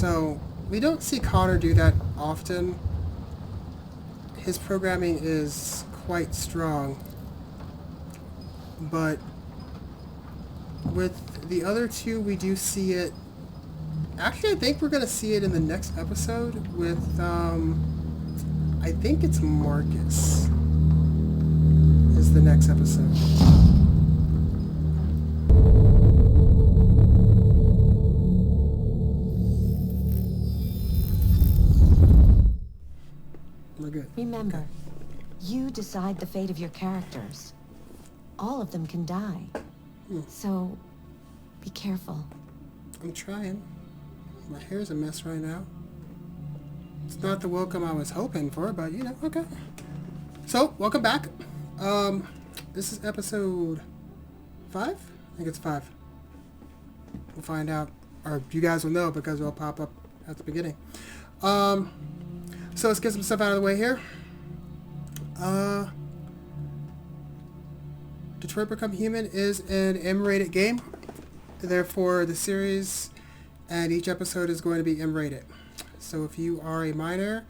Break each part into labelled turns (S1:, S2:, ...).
S1: So we don't see Connor do that often. His programming is quite strong, but with the other two, we do see it. Actually, I think we're going to see it in the next episode with, I think it's Marcus is the next episode. We're good.
S2: Remember,
S1: Okay.
S2: you decide the fate of your characters. All of them can die. So, be careful.
S1: I'm trying. My hair's a mess right now. It's not the welcome I was hoping for, but you know, okay. So, welcome back. This is episode 5? I think it's 5. We'll find out, or you guys will know because it'll pop up at the beginning. So let's get some stuff out of the way here. Detroit Become Human is an M-rated game. Therefore, the series and each episode is going to be M-rated. So if you are a minor,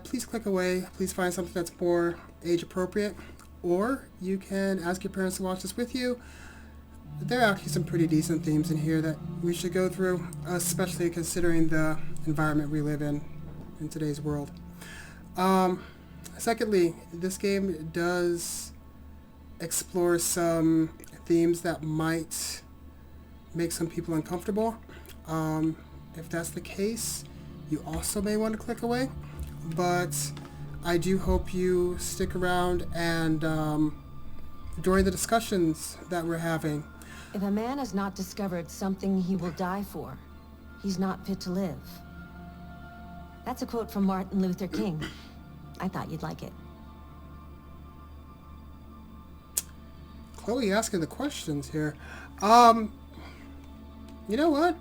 S1: please click away. Please find something that's more age appropriate. Or you can ask your parents to watch this with you. There are actually some pretty decent themes in here that we should go through, especially considering the environment we live in today's world. Secondly, this game does explore some themes that might make some people uncomfortable. If that's the case, you also may want to click away, but I do hope you stick around and during the discussions that we're having.
S2: If a man has not discovered something he will die for, he's not fit to live. That's a quote from Martin Luther King. I thought you'd like it.
S1: Chloe asking the questions here. You know what?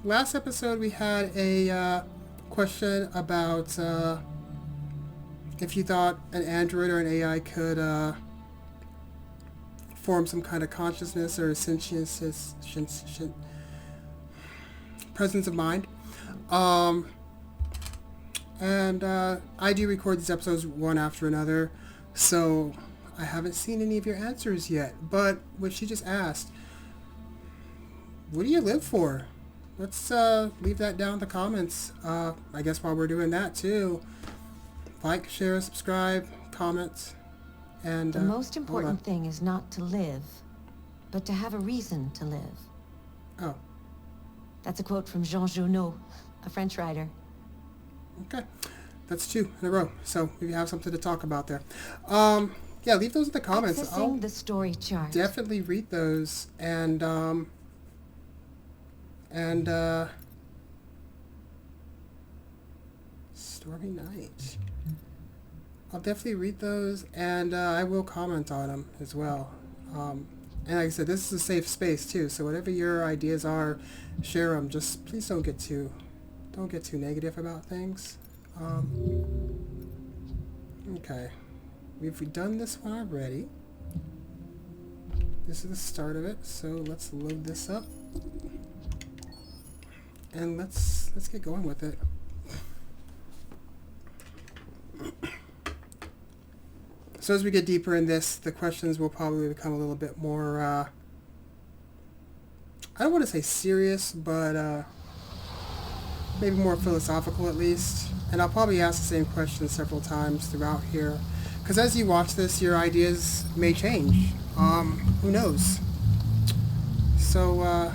S1: Last episode we had a question about if you thought an android or an AI could form some kind of consciousness or sentience, presence of mind. And I do record these episodes one after another, so I haven't seen any of your answers yet. But what she just asked, what do you live for? Let's leave that down in the comments. I guess while we're doing that too, like, share, subscribe, comment, and
S2: The most important thing is not to live, but to have a reason to live.
S1: Oh,
S2: That's a quote from Jean Genot, a French writer.
S1: okay. That's 2 in a row, so we have something to talk about there. Yeah, leave those in the comments. I'll
S2: Accessing the story chart.
S1: definitely read those, and Stormy Night. I'll definitely read those, and I will comment on them as well. And like I said, this is a safe space too, so whatever your ideas are, share them. Just please don't get too negative about things. Okay, we've done this one already. This is the start of it, so let's load this up, and let's get going with it. So as we get deeper in this, the questions will probably become a little bit more, I don't want to say serious, but maybe more philosophical at least. And I'll probably ask the same question several times throughout here, because as you watch this, your ideas may change. Who knows? So,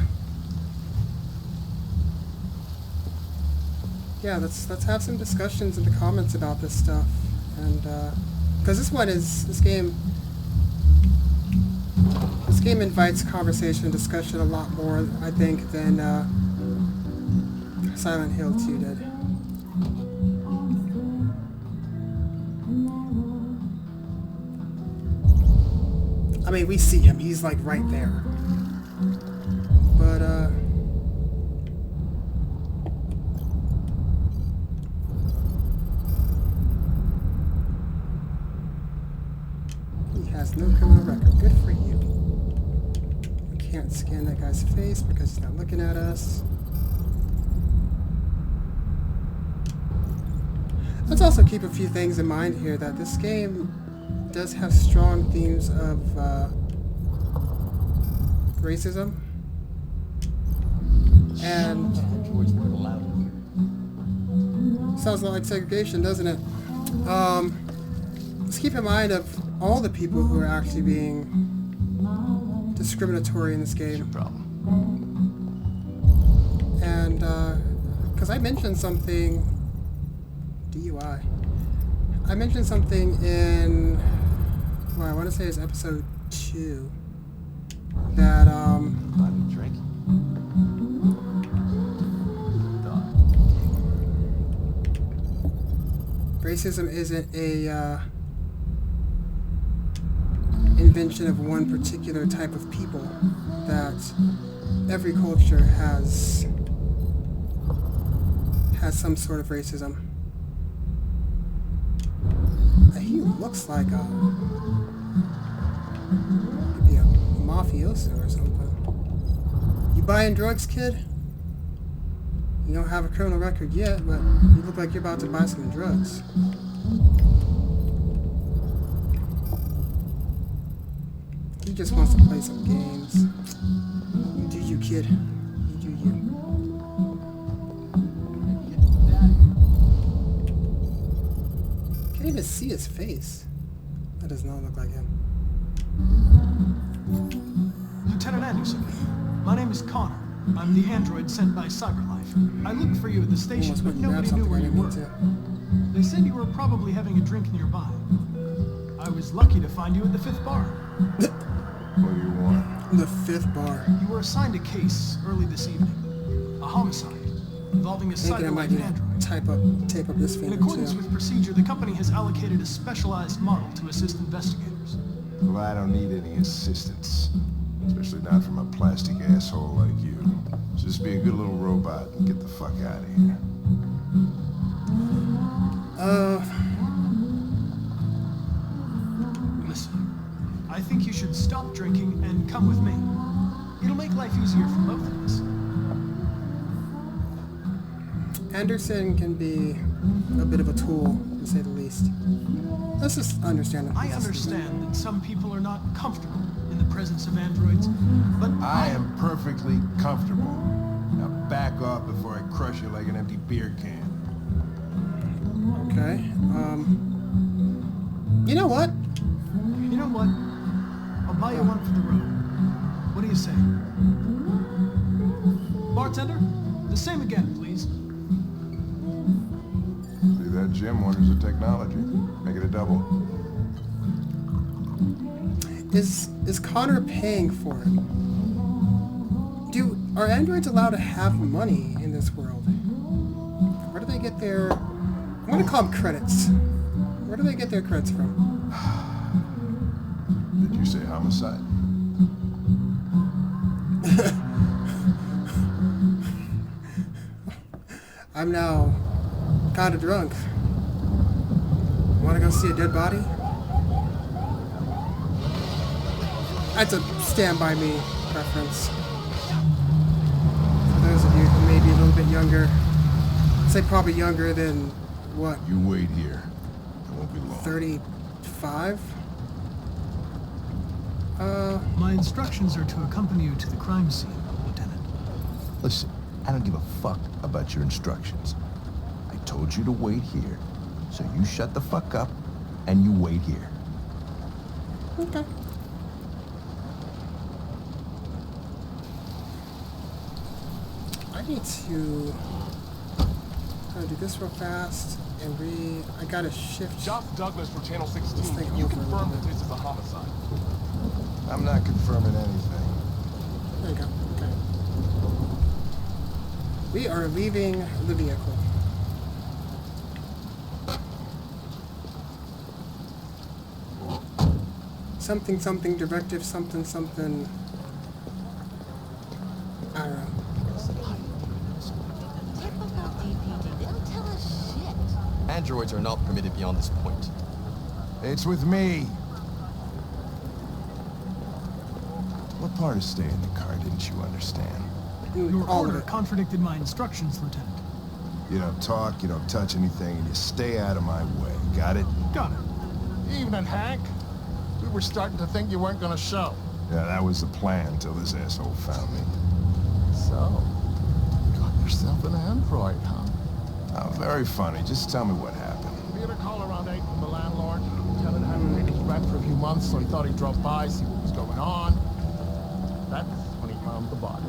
S1: yeah, let's have some discussions in the comments about this stuff, and because this game invites conversation and discussion a lot more, I think, than Silent Hill 2 did. I mean, we see him. He's like right there. But he has no criminal record. Good for you. We can't scan that guy's face because he's not looking at us. Let's also keep a few things in mind here, that this game does have strong themes of racism. And sounds a lot like segregation, doesn't it? Let's keep in mind of all the people who are actually being discriminatory in this game. And because I mentioned something, DUI. I mentioned something in, well, I want to say it's episode 2, that racism isn't a invention of one particular type of people, that every culture has some sort of racism. He looks like could be a mafioso or something. You buying drugs, kid? You don't have a criminal record yet, but you look like you're about to buy some drugs. He just wants to play some games. You do you, kid. You do you. Can't even see his face. That does not look like him.
S3: Lieutenant Anderson, my name is Connor. I'm the android sent by CyberLife. I looked for you at the station, but nobody knew where you were. They said you were probably having a drink nearby. I was lucky to find you at the 5th bar.
S4: What do you want?
S1: The 5th bar.
S3: You were assigned a case early this evening. A homicide involving a
S1: Thinking I might
S3: CyberLife
S1: need
S3: android.
S1: to tape up this
S3: In
S1: finger
S3: accordance
S1: too.
S3: with procedure, the company has allocated a specialized model to assist investigators.
S4: Well, I don't need any assistance. Especially not from a plastic asshole like you. Just be a good little robot and get the fuck out of here.
S3: Listen, I think you should stop drinking and come with me. It'll make life easier for both of us.
S1: Anderson can be a bit of a tool, to say the least. Let's just understand that.
S3: I understand that some people are not comfortable in the presence of androids, but
S4: I am perfectly comfortable. Now back off before I crush you like an empty beer can.
S1: Okay. You know what?
S3: You know what? I'll buy you one for the road. What do you say? Bartender, the same again, please.
S4: See that, Jim? Wonders of technology. Make it a double.
S1: Is Connor paying for it? Are androids allowed to have money in this world? Where do they get their... I'm gonna call them credits. Where do they get their credits from?
S4: Did you say homicide?
S1: I'm now kinda drunk. Wanna go see a dead body? That's a Stand By Me preference. For those of you who may be a little bit younger, I'd say probably younger than, what,
S4: You wait here. It won't be long.
S1: 35?
S3: My instructions are to accompany you to the crime scene, Lieutenant.
S4: Listen, I don't give a fuck about your instructions. I told you to wait here. So you shut the fuck up and you wait here.
S1: Okay. I need to do this real fast and I gotta shift.
S5: Josh Douglas from Channel
S1: This
S5: 16.
S1: thing
S5: Can you
S1: over a
S5: confirm
S1: little
S5: that this is a homicide?
S4: I'm not confirming anything.
S1: There you go. Okay. We are leaving the vehicle. Something, something, directive, something, something. I don't know.
S6: They don't tell us shit.
S7: Androids are not permitted beyond this point.
S4: It's with me. What part of staying in the car didn't you understand?
S3: Your
S1: All of
S3: order
S1: it.
S3: contradicted my instructions, Lieutenant.
S4: You don't talk, you don't touch anything, and you stay out of my way. Got it?
S3: Got it.
S5: Evening, Hank. We were starting to think you weren't gonna show.
S4: Yeah, that was the plan till this asshole found me.
S5: So, you got yourself an android, huh?
S4: Oh, very funny. Just tell me what happened.
S5: We had a call around 8 from the landlord. Tenant hadn't paid his rent for a few months, so he thought he'd drop by, see what was going on. That's when he found the body.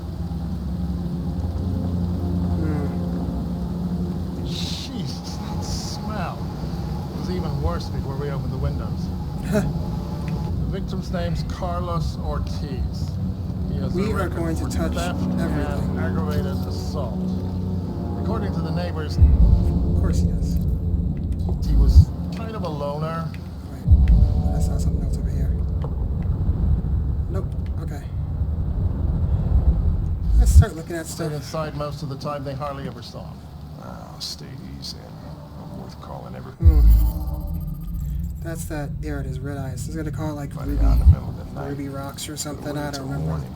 S5: Jesus, that smell. It was even worse before we opened the windows. The victim's name's Carlos Ortiz. He has
S1: We
S5: a
S1: are
S5: record
S1: going to
S5: for
S1: touch
S5: theft
S1: everything.
S5: and aggravated assault. According to the neighbors,
S1: Of course he does.
S5: he was kind of a loner.
S1: Wait, I saw something else over here. Nope. Okay. Let's start looking at
S5: Stayed
S1: stuff.
S5: inside most of the time. They hardly ever saw him.
S4: Oh, stay easy. Not worth calling every...
S1: That's that. There it is. Red eyes. I was gonna call it like
S4: But
S1: Ruby,
S4: down the middle of the night.
S1: Ruby Rocks or something. I
S4: Till
S1: don't remember.
S4: morning.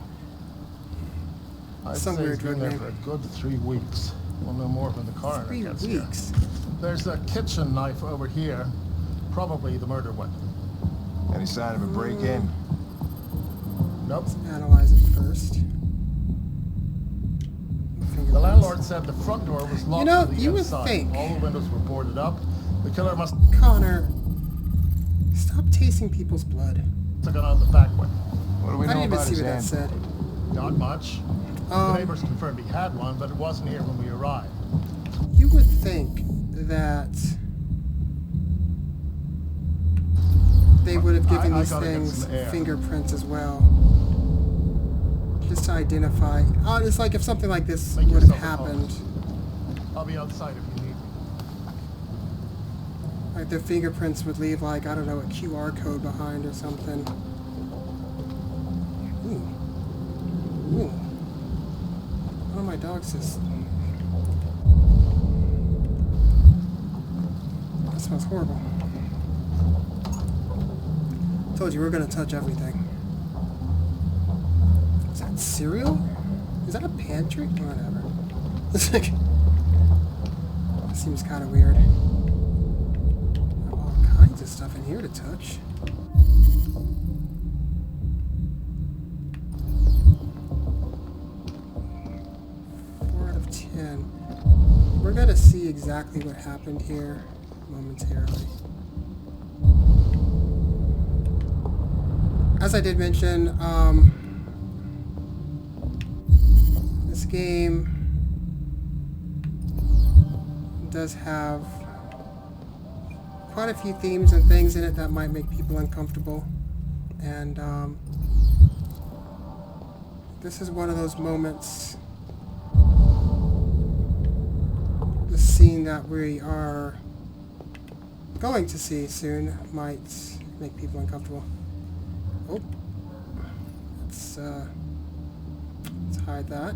S5: I'd
S1: Some
S5: say
S1: weird
S5: he's been
S1: drug
S5: there
S1: name.
S5: for a good 3 weeks. We'll know more when the coroner
S1: 3
S5: gets here.
S1: weeks.
S5: There's a kitchen knife over here. Probably the murder weapon.
S4: Any sign of a break-in?
S5: Nope.
S1: Analyze it first.
S5: The landlord said the front door was locked
S1: know,
S5: from the
S1: you would
S5: inside.
S1: think-
S5: All the windows were boarded up. The killer must
S1: Connor, stop tasting people's blood.
S5: have gone out the back way.
S4: What do we
S1: I
S4: know
S1: didn't even
S4: about
S1: see
S4: his
S1: what that
S4: hand?
S1: said.
S5: Not much. The
S1: Um,
S5: neighbors confirmed he had one, but it wasn't here when we arrived.
S1: You would think that they would have given
S5: I
S1: these
S5: gotta get
S1: things
S5: some air.
S1: fingerprints as well. Just to identify. Oh, it's like if something like this
S5: Make
S1: would have
S5: yourself at home.
S1: happened.
S5: I'll be outside if you need me.
S1: Like their fingerprints would leave like, I don't know, a QR code behind or something. Ooh. Ooh. One of my dogs just... That smells horrible. Told you we're gonna touch everything. Is that cereal? Is that a pantry? Whatever. It's like... Seems kind of weird. All kinds of stuff in here to touch. Four out of 10. We're gonna see exactly what happened here momentarily. As I did mention, this game does have quite a few themes and things in it that might make people uncomfortable, and this is one of those moments. The scene that we are going to see soon might make people uncomfortable. Oh, let's hide that.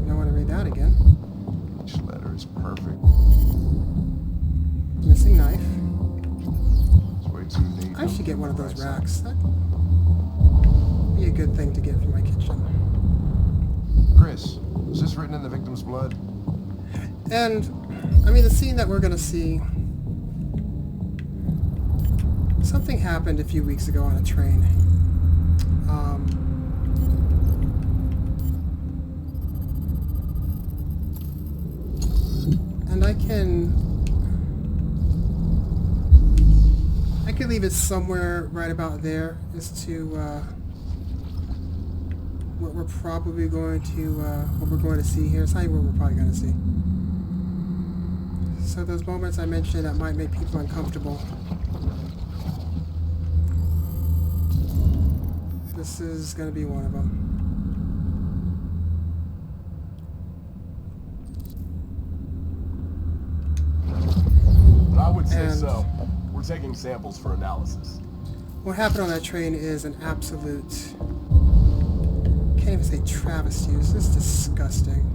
S1: Don't want to read that again.
S4: Each letter is perfect.
S1: Missing knife.
S4: It's way too neat.
S1: I should get one of those
S4: Right side.
S1: racks. That'd be a good thing to get for my kitchen.
S4: Chris, is this written in the victim's blood?
S1: And, I mean, the scene that we're going to see... Something happened a few weeks ago on a train. And I can leave it somewhere right about there as to what we're probably going to what we're going to see here. It's not even what we're probably going to see. So those moments I mentioned that might make people uncomfortable. This is going to be one of them.
S8: I would say
S1: And-
S8: so. We're taking samples for analysis.
S1: What happened on that train is an absolute, can't even say travesty. It's just disgusting.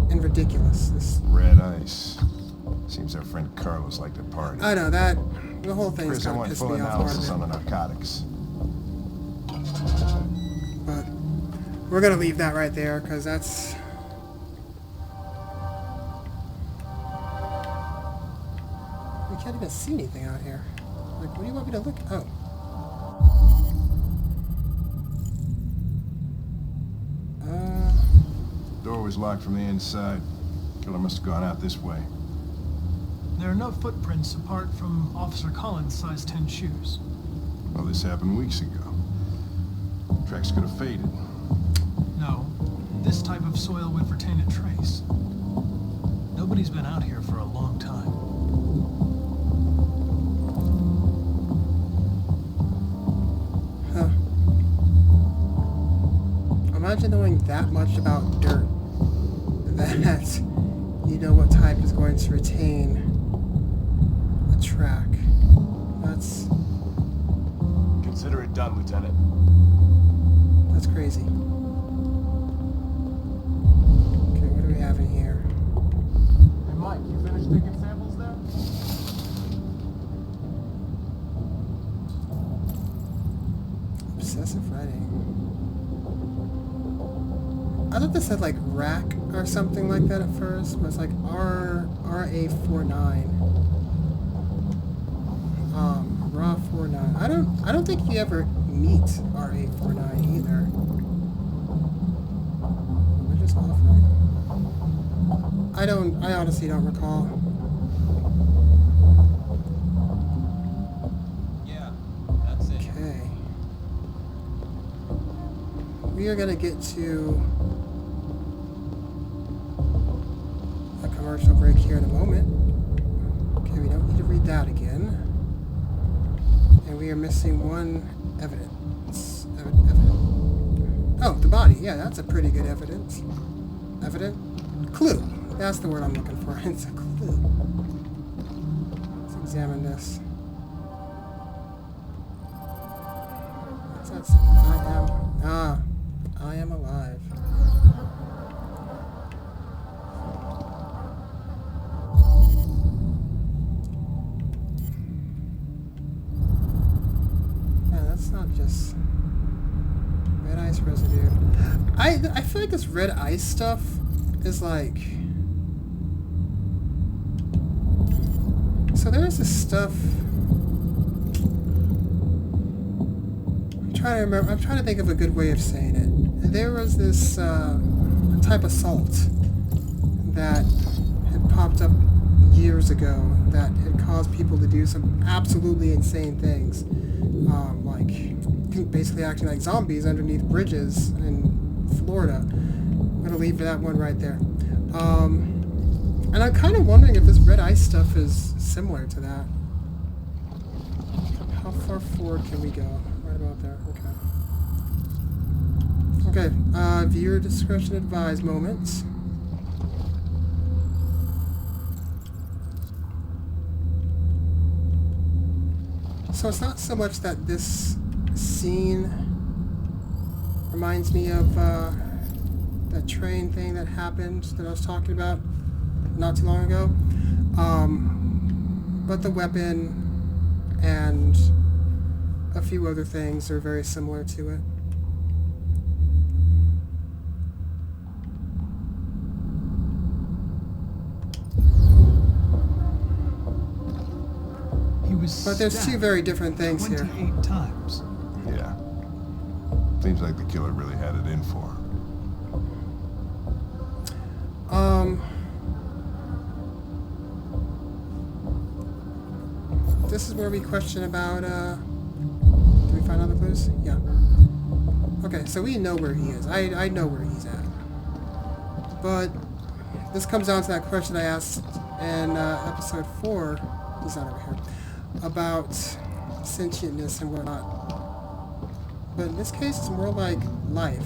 S1: And ridiculous. This,
S4: Red ice. Seems our friend Carlos liked to party.
S1: I know that the whole thing's
S4: Chris, I
S1: kind of
S4: want
S1: pissed
S4: full
S1: me off
S4: analysis
S1: part
S4: on
S1: of
S4: the narcotics.
S1: it. But we're gonna leave that right there because that's. We can't even see anything out here. Like, what do you want me to look? Oh.
S4: Door was locked from the inside. Killer must have gone out this way.
S3: There are no footprints apart from Officer Collins' size 10 shoes.
S4: Well, this happened weeks ago. Tracks could have faded.
S3: No, this type of soil would retain a trace. Nobody's been out here for a long time.
S1: Huh. Imagine knowing that much about dirt. That you know what type is going to retain a track. That's
S8: Consider it done, Lieutenant.
S1: crazy. Okay, what do we have in here?
S5: Hey, Mike, you finished taking samples there?
S1: Obsessive writing. I thought this said like rack or something like that at first, but it's like RA49. Raw 49. I don't think you ever meet RA49 either. We're just offering. I honestly don't recall.
S7: Yeah, that's it.
S1: Okay. We are gonna get to a commercial break here in a moment. Okay, we don't need to read that again. And we are missing one evidence. Oh, the body. Yeah, that's a pretty good evidence. Clue. That's the word I'm looking for. It's a clue. Let's examine this. That's I am alive. Yeah, that's not just red ice residue. I feel like this red ice stuff is like. So there's this stuff. I'm trying to think of a good way of saying it. There was this type of salt that had popped up years ago that had caused people to do some absolutely insane things, like basically acting like zombies underneath bridges in Florida. I'm gonna leave that one right there. And I'm kind of wondering if this red ice stuff is similar to that. How far forward can we go? Right about there. Okay. Okay. Viewer discretion advised moments. So it's not so much that this scene reminds me of that train thing that happened that I was talking about not too long ago, but the weapon and a few other things are very similar to it.
S3: He was
S1: But there's two
S3: stabbed
S1: very different things here.
S3: 28 times.
S4: Yeah. Seems like the killer really had it in for her.
S1: This is where we question about, did we find other clues? Yeah. Okay, so we know where he is. I know where he's at. But this comes down to that question I asked in episode 4, he's not over here, about sentientness and whatnot. But in this case, it's more like life.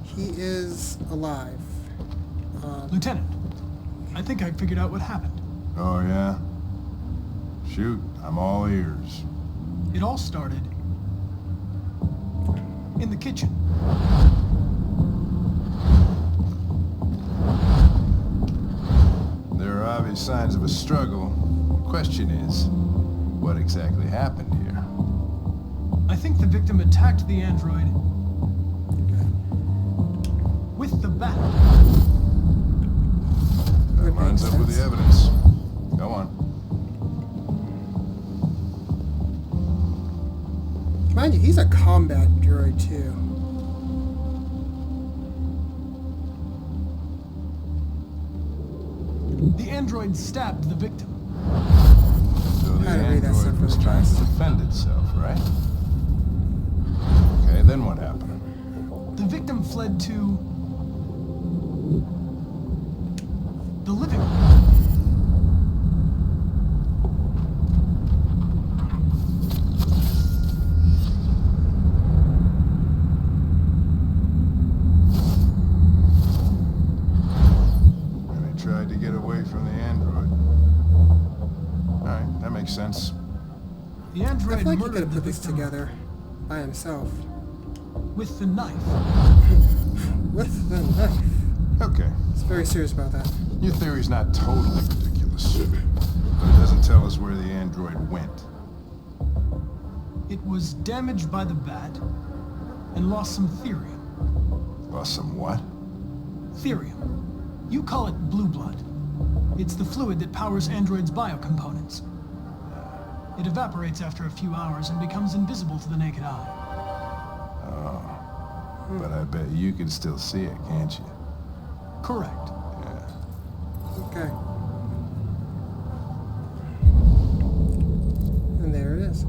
S1: He is alive.
S3: Lieutenant, I think I figured out what happened.
S4: Oh, yeah? Shoot, I'm all ears.
S3: It all started in the kitchen.
S4: Their obvious signs of a struggle. Question is, what exactly happened here?
S3: I think the victim attacked the android with the bat.
S4: That lines up with the evidence. Go on.
S1: Mind you, he's a combat droid too.
S3: The android stabbed the victim.
S4: So the
S1: How to read that stuff
S4: android was
S1: really
S4: trying to
S1: fast.
S4: defend itself, right? Okay, then what happened?
S3: The victim fled to the living room.
S4: And he tried to get away from the android. Alright, that makes sense.
S3: The
S1: I
S3: android
S1: feel like he could
S3: murdered
S1: have
S3: the
S1: put this
S3: victim
S1: together by himself.
S3: with the knife.
S1: With the knife.
S4: Okay,
S1: It's very serious about that.
S4: your theory's not totally ridiculous, but it doesn't tell us where the android went.
S3: It was damaged by the bat and lost some therium.
S4: Lost some what?
S3: Therium. You call it blue blood. It's the fluid that powers androids' biocomponents. It evaporates after a few hours and becomes invisible to the naked eye.
S4: But I bet you can still see it, can't you?
S3: Correct.
S4: Yeah.
S1: Okay. And there it is.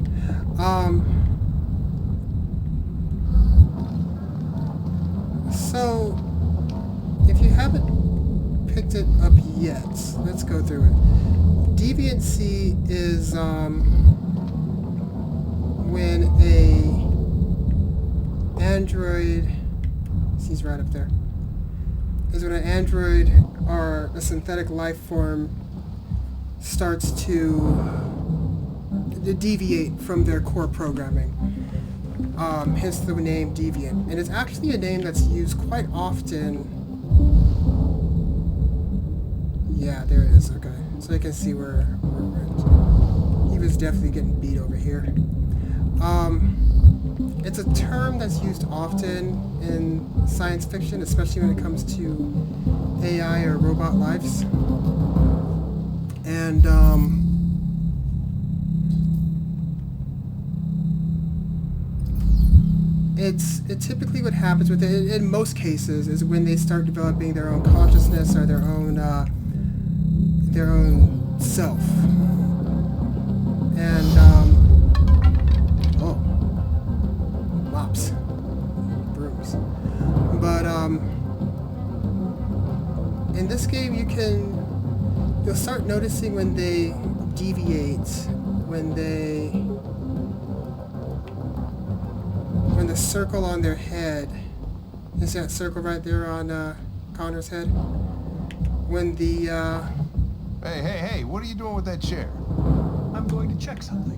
S1: So, if you haven't picked it up yet, let's go through it. Deviancy is when a android, he's right up there, is when an android or a synthetic life form starts to deviate from their core programming. Hence the name Deviant. And it's actually a name that's used quite often. Yeah, there it is. Okay. So you can see where it went. He was definitely getting beat over here. It's a term that's used often in science fiction, especially when it comes to AI or robot lives. And it typically what happens with it in most cases is when they start developing their own consciousness or their own self. And oh, mops, brooms. But in this game you'll start noticing when they deviate, when the circle on their head, is that circle right there on Connor's head? When the
S4: Hey, what are you doing with that chair?
S3: I'm going to check something.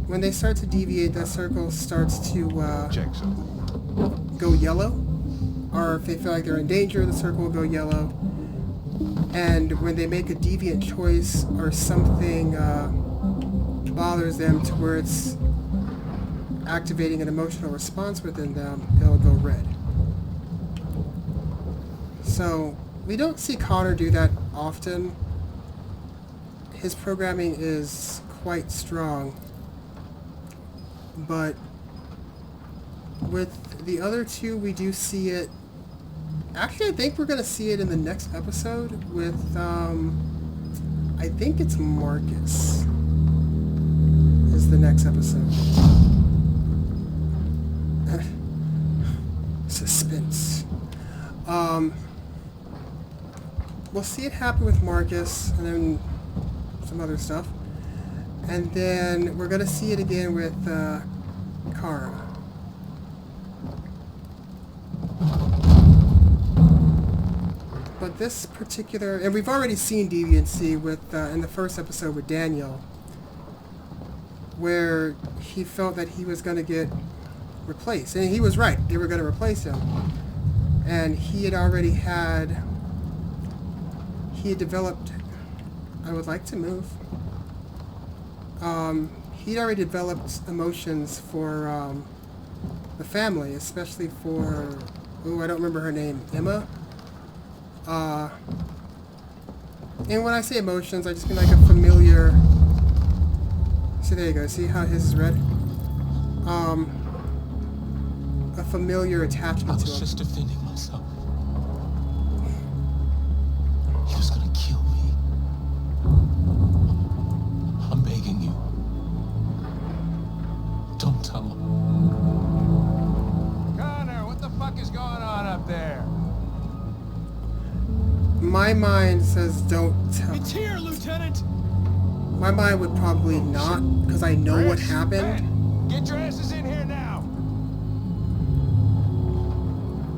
S1: when they start to deviate, that circle starts to
S4: Check something.
S1: go yellow, or if they feel like they're in danger, the circle will go yellow. And when they make a deviant choice or something bothers them to where it's activating an emotional response within them, they'll go red. So we don't see Connor do that often. His programming is quite strong, but with the other two we do see it. Actually, I think we're going to see it in the next episode with, I think it's Marcus is the next episode. Suspense. We'll see it happen with Marcus and then some other stuff. And then we're going to see it again with Kara. But this particular, and we've already seen Deviancy with in the first episode with Daniel, where he felt that he was going to get replaced, and he was right. They were going to replace him, and he he had developed... I would like to move. He'd already developed emotions for the family, especially for... Ooh, I don't remember her name. Emma? And when I say emotions, I just mean like a familiar... See, there you go. See how his is red? A familiar attachment to him.
S9: Just defending myself. He was gonna kill me. I'm begging you. Don't tell him.
S8: Connor, what the fuck is going on up there?
S1: My mind says don't tell.
S3: It's here, Lieutenant!
S1: My mind would probably not, because I know what happened.
S8: Ben, get your asses in here now!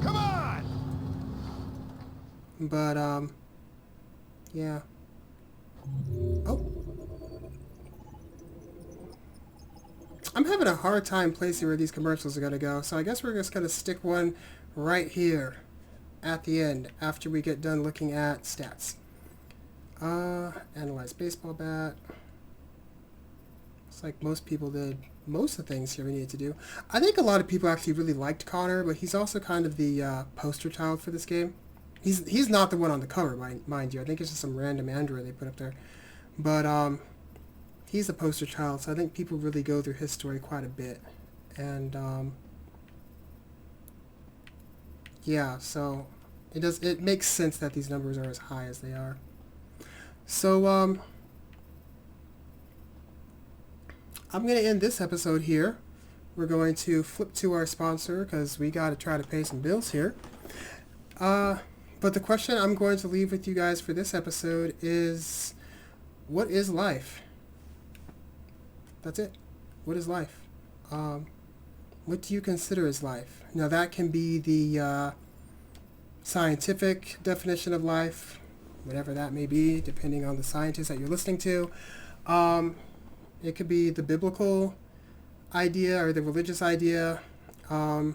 S8: Come on!
S1: But, yeah. Oh. I'm having a hard time placing where these commercials are going to go, so I guess we're just going to stick one right here at the end after we get done looking at stats. Analyze baseball bat. It's like most people did most of the things here we needed to do. I think a lot of people actually really liked Connor, but he's also kind of the poster child for this game. He's not the one on the cover, mind you. I think it's just some random android they put up there. But he's the poster child, so I think people really go through his story quite a bit. And yeah, so it makes sense that these numbers are as high as they are. So I'm going to end this episode here. We're going to flip to our sponsor because we got to try to pay some bills here. But the question I'm going to leave with you guys for this episode is, what is life? That's it. What is life? What do you consider as life? Now that can be the scientific definition of life, whatever that may be, depending on the scientist that you're listening to. It could be the biblical idea or the religious idea, or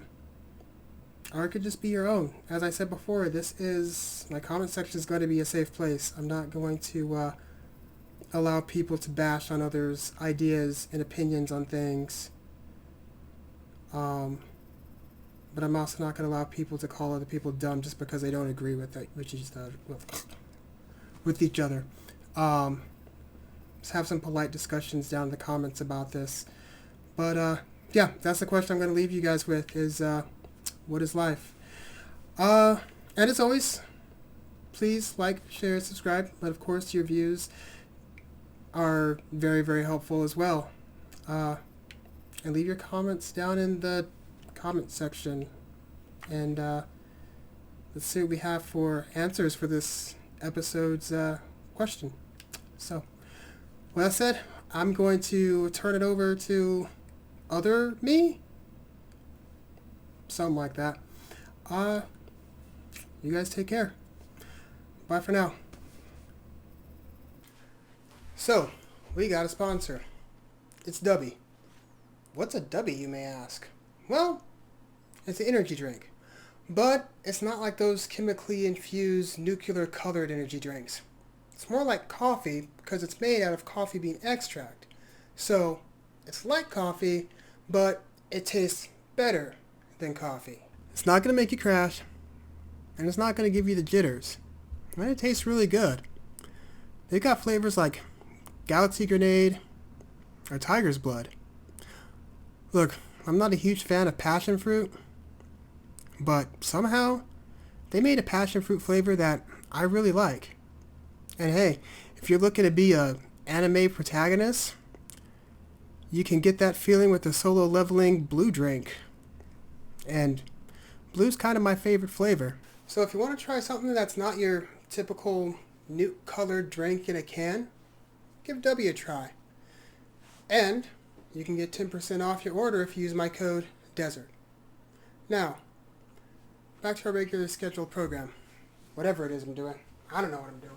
S1: it could just be your own. As I said before, my comment section is going to be a safe place. I'm not going to allow people to bash on others' ideas and opinions on things. But I'm also not going to allow people to call other people dumb just because they don't agree with each other. Just have some polite discussions down in the comments about this. But yeah, that's the question I'm going to leave you guys with is, what is life? And as always, please like, share, subscribe. But of course, your views are very, very helpful as well. And leave your comments down in the comment section. And let's see what we have for answers for this episode's question. So, with that said, I'm going to turn it over to other me? Something like that. You guys take care. Bye for now. So, we got a sponsor. It's Dubby. What's a Dubby, you may ask? Well, it's an energy drink. But it's not like those chemically infused, nuclear-colored energy drinks. It's more like coffee because it's made out of coffee bean extract. So, it's like coffee, but it tastes better than coffee. It's not going to make you crash, and it's not going to give you the jitters. And it tastes really good. They've got flavors like Galaxy Grenade or Tiger's Blood. Look, I'm not a huge fan of passion fruit, but somehow they made a passion fruit flavor that I really like. And hey, if you're looking to be a anime protagonist, you can get that feeling with the solo leveling blue drink. And blue's kind of my favorite flavor. So if you want to try something that's not your typical nuke colored drink in a can, give W a try. And you can get 10% off your order if you use my code DESERT. Now, back to our regular scheduled program. Whatever it is I'm doing. I don't know what I'm doing.